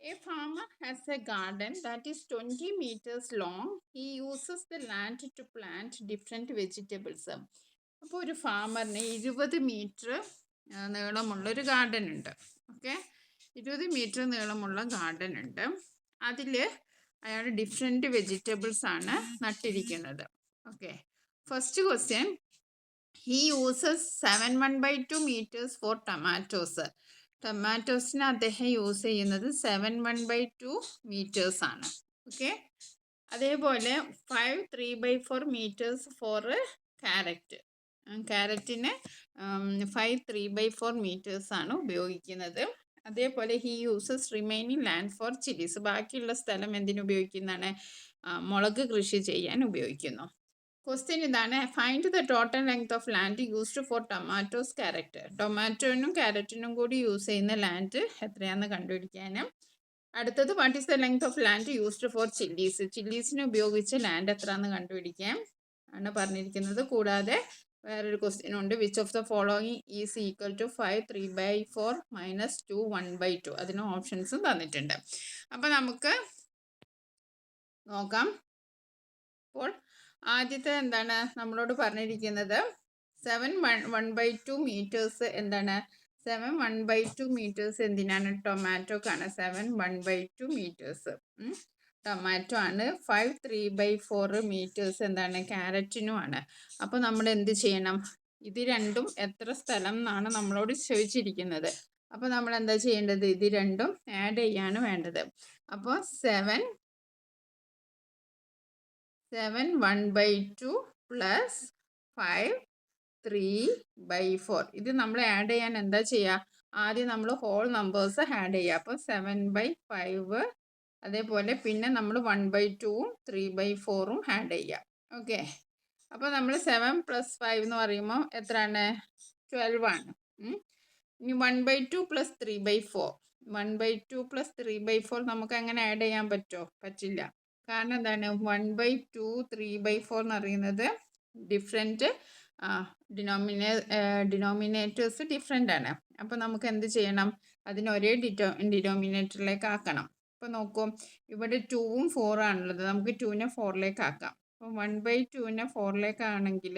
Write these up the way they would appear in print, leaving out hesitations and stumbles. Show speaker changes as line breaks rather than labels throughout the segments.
A farmer has a garden that is 20 meters long. He uses the land to plant different vegetables. അപ്പോൾ ഒരു ഫാമറിന് 20 metre നീളമുള്ളൊരു garden ഉണ്ട്. Okay, 20 metre നീളമുള്ള garden ഉണ്ട്. അതിൽ അയാൾ ഡിഫറെൻറ്റ് വെജിറ്റബിൾസ് ആണ് നട്ടിരിക്കുന്നത്. Okay, first question, he uses 7/1/2 meters for tomatoes. ടൊമാറ്റോസിന് അദ്ദേഹം യൂസ് ചെയ്യുന്നത് 7/1/2 meters ആണ്. ഓക്കെ, അതേപോലെ 5 3/4 meters ഫോർ ക്യാരറ്റ്. ക്യാരറ്റിന് 5 3/4 meters ആണ് ഉപയോഗിക്കുന്നത്. അതേപോലെ he uses remaining land four chillies. ബാക്കിയുള്ള സ്ഥലം എന്തിനു ഉപയോഗിക്കുന്നതാണ്? മുളക് കൃഷി ചെയ്യാൻ ഉപയോഗിക്കുന്നു. ക്വസ്റ്റ്യൻ ഇതാണ്, find the total length of land used for tomatoes carrot. ടൊമാറ്റോനും ക്യാരറ്റിനും കൂടി യൂസ് ചെയ്യുന്ന ലാൻഡ് എത്രയാണെന്ന് കണ്ടുപിടിക്കാനും. അടുത്തത്, what is the length of land used for chillies. ചില്ലീസിന് ഉപയോഗിച്ച ലാൻഡ് എത്രയാണെന്ന് കണ്ടുപിടിക്കാൻ ആണ് പറഞ്ഞിരിക്കുന്നത്. കൂടാതെ വേറൊരു ക്വസ്റ്റ്യൻ ഉണ്ട്, which of the following is equal to 5 3/4 - 2 1/2. അതിന് ഓപ്ഷൻസും തന്നിട്ടുണ്ട്. അപ്പം നമുക്ക് നോക്കാം. അപ്പോൾ ആദ്യത്തെ എന്താണ് നമ്മളോട് പറഞ്ഞിരിക്കുന്നത്? 7/1/2 meters എന്താണ്? 7/1/2 meters എന്തിനാണ്? ടൊമാറ്റോക്കാണ് 7/1/2 meters. ടൊമാറ്റോ ആണ്. 5 3/4 meters എന്താണ്? ക്യാരറ്റിനുമാണ്. അപ്പോൾ നമ്മൾ എന്ത് ചെയ്യണം? ഇത് രണ്ടും എത്ര സ്ഥലം എന്നാണ് നമ്മളോട് ചോദിച്ചിരിക്കുന്നത്. അപ്പോൾ നമ്മൾ എന്താ ചെയ്യേണ്ടത്? ഇത് രണ്ടും ആഡ് ചെയ്യാണ് വേണ്ടത്. അപ്പോൾ 7/1/2 plus 5 3/4. ഇത് നമ്മൾ ആഡ് ചെയ്യാൻ എന്താ ചെയ്യുക? ആദ്യം നമ്മൾ ഹോൾ നമ്പേഴ്സ് ആഡ് ചെയ്യുക. അപ്പോൾ 7/5, അതേപോലെ പിന്നെ നമ്മൾ 1/2ഉം 3/4ഉം ആഡ് ചെയ്യുക. ഓക്കെ, അപ്പോൾ നമ്മൾ 7 + 5 എന്ന് പറയുമ്പോൾ എത്രയാണ്? 12 ആണ്. ഇനി 1/2 + 3/4. 1/2 + 3/4 നമുക്ക് അങ്ങനെ ആഡ് ചെയ്യാൻ പറ്റുമോ? പറ്റില്ല. കാരണം എന്താണ്? 1/2 3/4 എന്ന് പറയുന്നത് ഡിഫറെൻറ്റ് ഡിനോമിനേറ്റേഴ്സ് ഡിഫറെൻ്റ് ആണ്. അപ്പോൾ നമുക്ക് എന്ത് ചെയ്യണം? അതിന് ഒരേ ഡിനോമിനേറ്ററിലേക്ക് ആക്കണം. അപ്പോൾ നോക്കൂ, ഇവിടെ 2ഉം 4 ആണുള്ളത്. നമുക്ക് 2നെ 4ലേക്ക് ആക്കാം. അപ്പോൾ 1/2നെ 4ലേക്ക് ആണെങ്കിൽ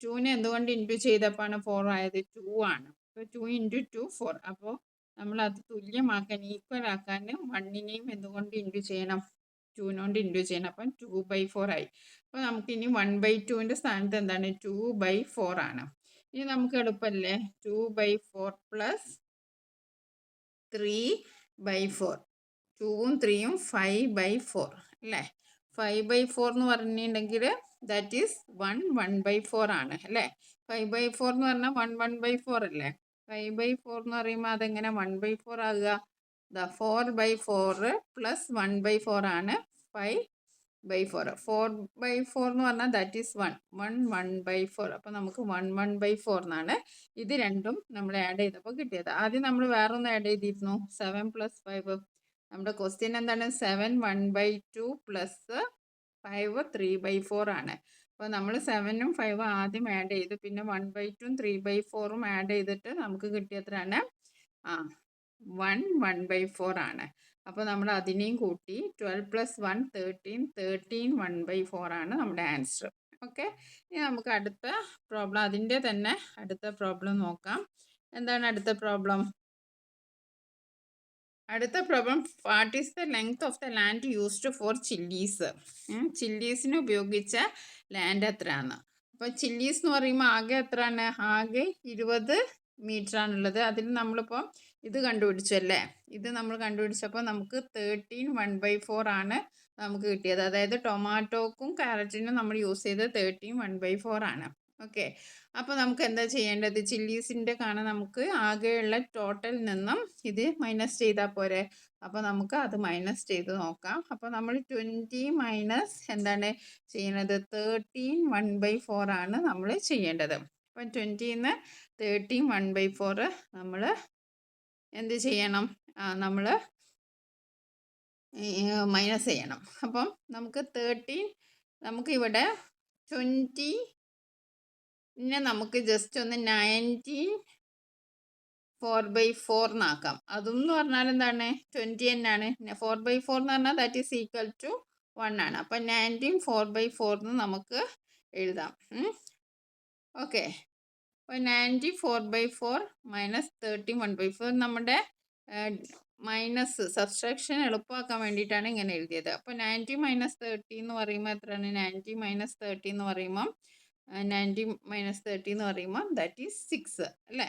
2നെ എന്തുകൊണ്ട് ഇൻറ്റു ചെയ്തപ്പോഴാണ് 4 ആയത്? 2 ആണ്. അപ്പോൾ 2 × 2 4. അപ്പോൾ നമ്മൾ അത് തുല്യമാക്കാൻ, ഈക്വൽ ആക്കാൻ 1നെയും എന്തുകൊണ്ട് ഇൻറ്റു ചെയ്യണം? 2നെ ഇൻറ്റു ചെയ്യണം. അപ്പം 2/4 ആയി. അപ്പോൾ നമുക്ക് ഇനി 1/2ൻ്റെ സ്ഥാനത്ത് എന്താണ്? 2/4 ആണ്. ഇനി നമുക്ക് എളുപ്പമല്ലേ? 2/4 + 3/4. 2ഉം 3ഉം 5/4 അല്ലേ? 5/4 എന്ന് പറഞ്ഞിട്ടുണ്ടെങ്കിൽ ദാറ്റ് ഈസ് 1/4 ആണ് അല്ലേ? 5/4 എന്ന് പറഞ്ഞാൽ 1/4 അല്ലേ? 5/4 എന്ന് പറയുമ്പോൾ അതെങ്ങനെ 1/4 ആകുക? 4/4 + 1/4 ആണ് 5/4. 4/4 എന്ന് പറഞ്ഞാൽ ദാറ്റ് ഈസ് 1/4. അപ്പോൾ നമുക്ക് 1/4 എന്നാണ് ഇത് രണ്ടും നമ്മൾ ആഡ് ചെയ്തപ്പോൾ കിട്ടിയത്. ആദ്യം നമ്മൾ വേറൊന്ന് ആഡ് ചെയ്തിരുന്നു, 7 + 5. നമ്മുടെ ക്വസ്റ്റ്യൻ എന്താണ്? 7/1/2 + 5 3/4 ആണ്. അപ്പോൾ നമ്മൾ 7ഉം 5ഉം ആദ്യം ആഡ് ചെയ്തു. പിന്നെ 1/2ഉം 3/4ഉം ആഡ് ചെയ്തിട്ട് നമുക്ക് കിട്ടിയത്രയാണ് 1/4 ആണ്. അപ്പോൾ നമ്മൾ അതിനെയും കൂട്ടി 12 + 1 13. 13 1/4 ആണ് നമ്മുടെ ആൻസർ. ഓക്കെ, ഇനി നമുക്ക് അടുത്ത പ്രോബ്ലം, അതിൻ്റെ തന്നെ അടുത്ത പ്രോബ്ലം നോക്കാം. എന്താണ് അടുത്ത പ്രോബ്ലം? അടുത്ത problem, what is the length of the land used for chillies. ചില്ലീസിന് ഉപയോഗിച്ച ലാൻഡ് എത്രയാണ്? അപ്പോൾ ചില്ലീസ് എന്ന് പറയുമ്പോൾ ആകെ എത്രയാണ്? ആകെ 20 മീറ്റർ ആണുള്ളത്. അതിൽ നമ്മളിപ്പോൾ ഇത് കണ്ടുപിടിച്ചു അല്ലേ? ഇത് നമ്മൾ കണ്ടുപിടിച്ചപ്പോൾ നമുക്ക് 13 1/4 ആണ് നമുക്ക് കിട്ടിയത്. അതായത് ടൊമാറ്റോക്കും ക്യാരറ്റിനും നമ്മൾ യൂസ് ചെയ്തത് 13 1/4 ആണ്. ഓക്കെ, അപ്പോൾ നമുക്ക് എന്താ ചെയ്യേണ്ടത്? ചില്ലീസിൻ്റെ കാണാൻ നമുക്ക് ആകെയുള്ള ടോട്ടൽ നിന്നും ഇത് മൈനസ് ചെയ്താൽ പോരെ. അപ്പോൾ നമുക്ക് അത് മൈനസ് ചെയ്ത് നോക്കാം. അപ്പോൾ നമ്മൾ 20 മൈനസ് എന്താണ് ചെയ്യുന്നത്? 13 1/4 ആണ് നമ്മൾ ചെയ്യേണ്ടത്. അപ്പം 20ന്ന് 13 1/4 നമ്മൾ എന്ത് ചെയ്യണം? നമ്മൾ മൈനസ് ചെയ്യണം. അപ്പം നമുക്ക് 13, നമുക്കിവിടെ 20 നമുക്ക് ജസ്റ്റ് ഒന്ന് 19 4/4 എന്നാക്കാം. അതും എന്ന് പറഞ്ഞാൽ എന്താണ് 20 തന്നെയാണ്. 4/4 എന്ന് പറഞ്ഞാൽ ദാറ്റ് ഈസ് ഈക്വൽ ടു 1 ആണ്. അപ്പം 19 4/4 എന്ന് നമുക്ക് എഴുതാം. ഓക്കെ, അപ്പോൾ 90 4/4 മൈനസ് 13 1/4 നമ്മുടെ മൈനസ് സബ്സ്ട്രാക്ഷൻ എളുപ്പമാക്കാൻ വേണ്ടിയിട്ടാണ് ഇങ്ങനെ എഴുതിയത്. അപ്പോൾ 90 മൈനസ് 30 എന്ന് പറയുമ്പോൾ എത്രയാണ്? 90 മൈനസ് 30 എന്ന് പറയുമ്പം 90 മൈനസ് 30 എന്ന് പറയുമ്പോൾ ദാറ്റ് ഈസ് 6 അല്ലേ?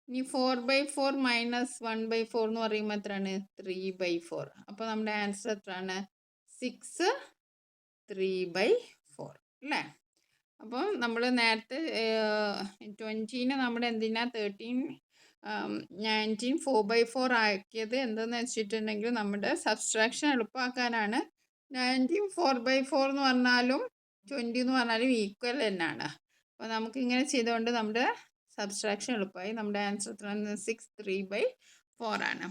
ഇനി 4/4 മൈനസ് 1/4 എന്ന് പറയുമ്പോൾ എത്രയാണ്? 3/4. അപ്പോൾ നമ്മുടെ ആൻസർ എത്രയാണ്? 6 3/4 അല്ലേ? അപ്പം നമ്മൾ നേരത്തെ 20നെ നമ്മുടെ എന്തിനാ 19 4/4 ആക്കിയത് എന്തെന്ന് വെച്ചിട്ടുണ്ടെങ്കിൽ നമ്മുടെ സബ്സ്ട്രാക്ഷൻ എളുപ്പമാക്കാനാണ്. 19 4/4 എന്ന് പറഞ്ഞാലും 20 എന്ന് പറഞ്ഞാലും ഈക്വൽ തന്നെയാണ്. അപ്പോൾ നമുക്ക് ഇങ്ങനെ ചെയ്തുകൊണ്ട് നമ്മുടെ സബ്സ്ട്രാക്ഷൻ എളുപ്പമായി. നമ്മുടെ ആൻസർ 6 3/4 ആണ്.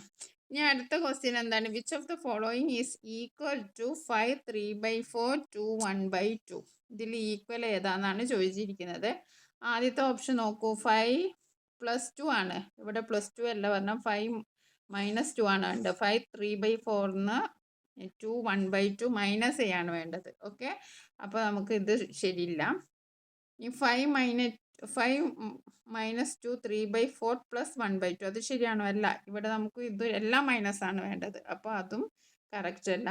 ഇനി അടുത്ത ക്വസ്റ്റ്യൻ എന്താണ്? Which of the following is equal to 5 3/4 2 1/2? ഇതിൽ ഈക്വൽ ഏതാണെന്നാണ് ചോദിച്ചിരിക്കുന്നത്. ആദ്യത്തെ ഓപ്ഷൻ നോക്കൂ, 5 + 2 ആണ്. ഇവിടെ +2 അല്ല പറഞ്ഞാൽ 5 - 2 ആണ് വേണ്ടത്. 5 3/4 2 1/2 മൈനസ് ചെയ്യാണ് വേണ്ടത്. ഓക്കെ, അപ്പോൾ നമുക്ക് ഇത് ശരിയില്ല. ഈ 5 - 2 3/4 + 1/2 അത് ശരിയാണോ? അല്ല, ഇവിടെ നമുക്ക് ഇത് എല്ലാം മൈനസ് ആണ് വേണ്ടത്. അപ്പോൾ അതും കറക്റ്റ് അല്ല.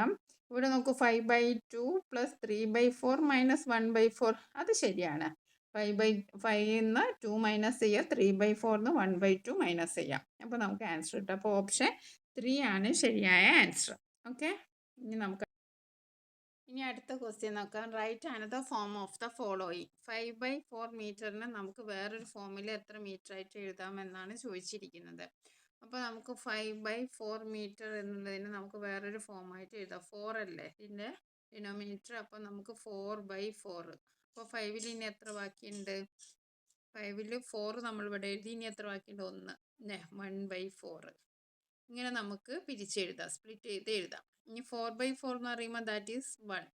ഇവിടെ നമുക്ക് 5/2 + 3/4 - 1/4 അത് ശരിയാണ്. 5/5 2 മൈനസ് ചെയ്യുക, 3/4 1/2 മൈനസ് ചെയ്യാം. അപ്പോൾ നമുക്ക് ആൻസർ കിട്ടും. അപ്പോൾ ഓപ്ഷൻ 3 ആണ് ശരിയായ ആൻസർ. ഓക്കെ, ഇനി അടുത്ത ക്വസ്റ്റ്യൻ നോക്കാം. Write another form of the following. 5/4 മീറ്ററിന് നമുക്ക് വേറൊരു ഫോമിൽ എത്ര മീറ്റർ ആയിട്ട് എഴുതാമെന്നാണ് ചോദിച്ചിരിക്കുന്നത്. അപ്പോൾ നമുക്ക് 5/4 മീറ്റർ എന്നുള്ളതിന് നമുക്ക് വേറൊരു ഫോമായിട്ട് എഴുതാം. 4 അല്ലേ ഇതിൻ്റെ ഡിനോമിനേറ്റർ. അപ്പോൾ നമുക്ക് 4/4. അപ്പോൾ 5ൽ ഇനി എത്ര ബാക്കിയുണ്ട്? 5ൽ 4 നമ്മളിവിടെ എഴുതി. ഇനി എത്ര ബാക്കിയുണ്ട്? 1 അല്ലേ? 1/4. ഇങ്ങനെ നമുക്ക് പിരിച്ചെഴുതാം, സ്പ്ലിറ്റ് ചെയ്ത് എഴുതാം. ഇനി 4/4 എന്ന് പറയുമ്പോൾ ദാറ്റ് ഈസ് 1.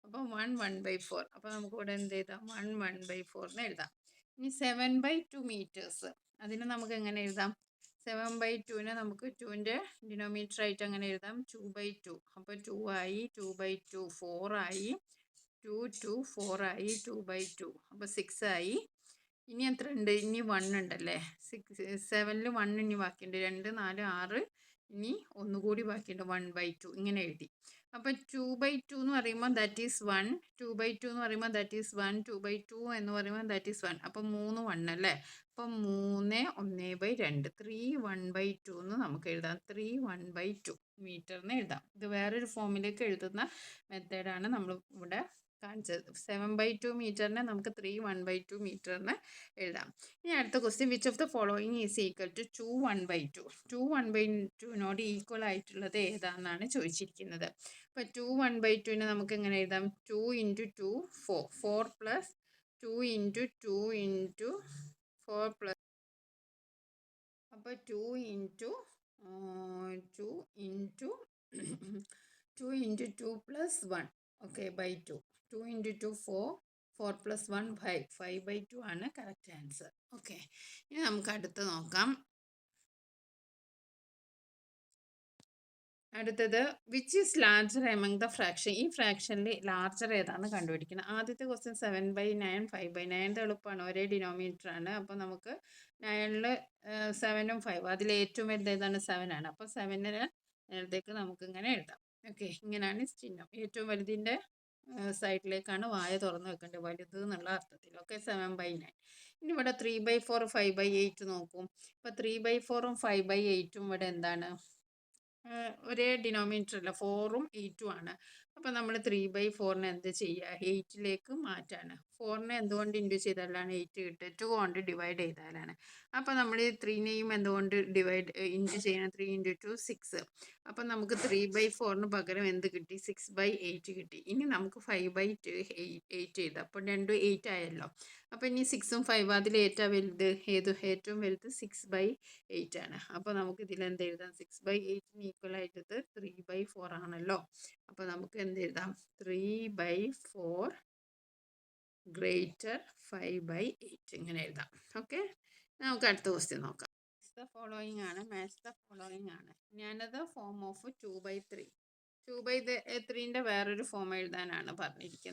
അപ്പോൾ 1 1/4. അപ്പോൾ നമുക്ക് ഇവിടെ എന്ത് എഴുതാം? 1 1/4 എന്ന് എഴുതാം. ഇനി 7/2 മീറ്റേഴ്സ്, അതിന് നമുക്ക് എങ്ങനെ എഴുതാം? 7/2നെ നമുക്ക് 2ൻ്റെ ഡിനോമിനേറ്റർ ആയിട്ട് അങ്ങനെ എഴുതാം, 2/2. അപ്പോൾ 2 ആയി, 2/2 4 ആയി, 2 2 4 ആയി, 2/2 അപ്പോൾ 6 ആയി. ഇനി എത്ര ഉണ്ട്? ഇനി 1 ഉണ്ടല്ലേ. 7ൽ 1 ഇനി ബാക്കിയുണ്ട്. 2 4 6, ഇനി ഒന്നുകൂടി ബാക്കിയുണ്ട് 1/2. ഇങ്ങനെ എഴുതി. അപ്പോൾ 2/2 എന്ന് പറയുമ്പോൾ ദാറ്റ് ഈസ് 1, 2/2 എന്ന് പറയുമ്പോൾ ദാറ്റ് ഈസ് 1, 2/2 എന്ന് പറയുമ്പോൾ ദാറ്റ് ഈസ് 1. അപ്പം 3 1 അല്ലേ? അപ്പം 3 1/2 3 1/2 എന്ന് നമുക്ക് എഴുതാം. 3 1/2 മീറ്ററിന് എഴുതാം. ഇത് വേറൊരു ഫോമിലേക്ക് എഴുതുന്ന മെത്തേഡാണ് നമ്മൾ ഇവിടെ കാണിച്ചത്. 7/2 മീറ്ററിനെ നമുക്ക് 3 1/2 മീറ്ററിന് എഴുതാം. ഇനി അടുത്ത question, which of the following is equal to 2 1/2? 2 1/2നോട് ഈക്വൽ ആയിട്ടുള്ളത് ഏതാണെന്നാണ് ചോദിച്ചിരിക്കുന്നത്. അപ്പോൾ 2 1/2നെ നമുക്ക് എങ്ങനെ എഴുതാം? 2 × 2 4, 4 + 2 × 2 × 4 + അപ്പോൾ 2 × 2 × 2 + 1 ഓക്കെ /2. 2 × 2 4, 4 + 1 5, 5/2 ആണ് കറക്റ്റ് ആൻസർ. ഓക്കെ, ഇനി നമുക്ക് അടുത്ത് നോക്കാം. അടുത്തത്, which is larger among the fraction? ഈ ഫ്രാക്ഷനിൽ ലാർജർ ഏതാണെന്ന് കണ്ടുപിടിക്കണം. ആദ്യത്തെ ക്വസ്റ്റ്യൻ 7/9 5/9 എളുപ്പമാണ്, ഒരേ ഡിനോമിനേറ്റർ ആണ്. അപ്പോൾ നമുക്ക് 9ൽ 7ഉം 5, അതിൽ ഏറ്റവും വലുത് ഏതാണ്? 7 ആണ്. അപ്പോൾ 7ന് നേരത്തേക്ക് നമുക്ക് ഇങ്ങനെ എഴുതാം. ഓക്കെ, ഇങ്ങനെയാണ് ചിഹ്നം. ഏറ്റവും വലുതിൻ്റെ സൈഡിലേക്കാണ് വായ തുറന്ന് വെക്കേണ്ടത്, വലുത് എന്നുള്ള അർത്ഥത്തിൽ. ഓക്കെ, 7/9. ഇനി ഇവിടെ 3/4 5/8 നോക്കും. ഇപ്പോൾ 3/4ഉം 5/8ഉം ഇവിടെ എന്താണ്? ഒരേ ഡിനോമിനേറ്റർ അല്ല, 4ഉം 8ഉം ആണ്. അപ്പോൾ നമ്മൾ 3/4നെ എന്ത് ചെയ്യുക? 8ലേക്ക് മാറ്റാണ്. 4നെ എന്തുകൊണ്ട് ഇൻറ്റു ചെയ്താലാണ് 8 കിട്ടുക? 2 കൊണ്ട് ഡിവൈഡ് ചെയ്താലാണ്. അപ്പോൾ നമ്മൾ 3നെയും എന്തുകൊണ്ട് ഇൻറ്റു ചെയ്യണം? 3 × 2 6. അപ്പോൾ നമുക്ക് 3/4ന് പകരം എന്ത് കിട്ടി? 6/8 കിട്ടി. ഇനി നമുക്ക് 5/8 എഴുതാം. അപ്പോൾ രണ്ടും 8 ആയല്ലോ. അപ്പോൾ ഇനി 6ഉം 5ഉം അതിൽ ഏറ്റവും വലുത് ഏറ്റവും വലുത് 6/8 ആണ്. അപ്പോൾ നമുക്ക് ഇതിൽ എന്ത് എഴുതാം? 6/8ന് ഈക്വൽ ആയിട്ടത് 3/4 ആണല്ലോ. അപ്പോൾ നമുക്ക് എന്ത് എഴുതാം? 3/4 > 5/8 ഇങ്ങനെ എഴുതാം. ഓക്കെ, നമുക്ക് അടുത്ത ക്വസ്റ്റ്യൻ നോക്കാം. ദ ഫോളോയിങ് ആണ്, മാച്ച് ദ ഫോളോയിങ് ആണ്. ഇനി അനദർ ഫോം ഓഫ് 2/3. 2/3ൻ്റെ വേറൊരു ഫോം എഴുതാനാണ് പറഞ്ഞിരിക്കുന്നത്.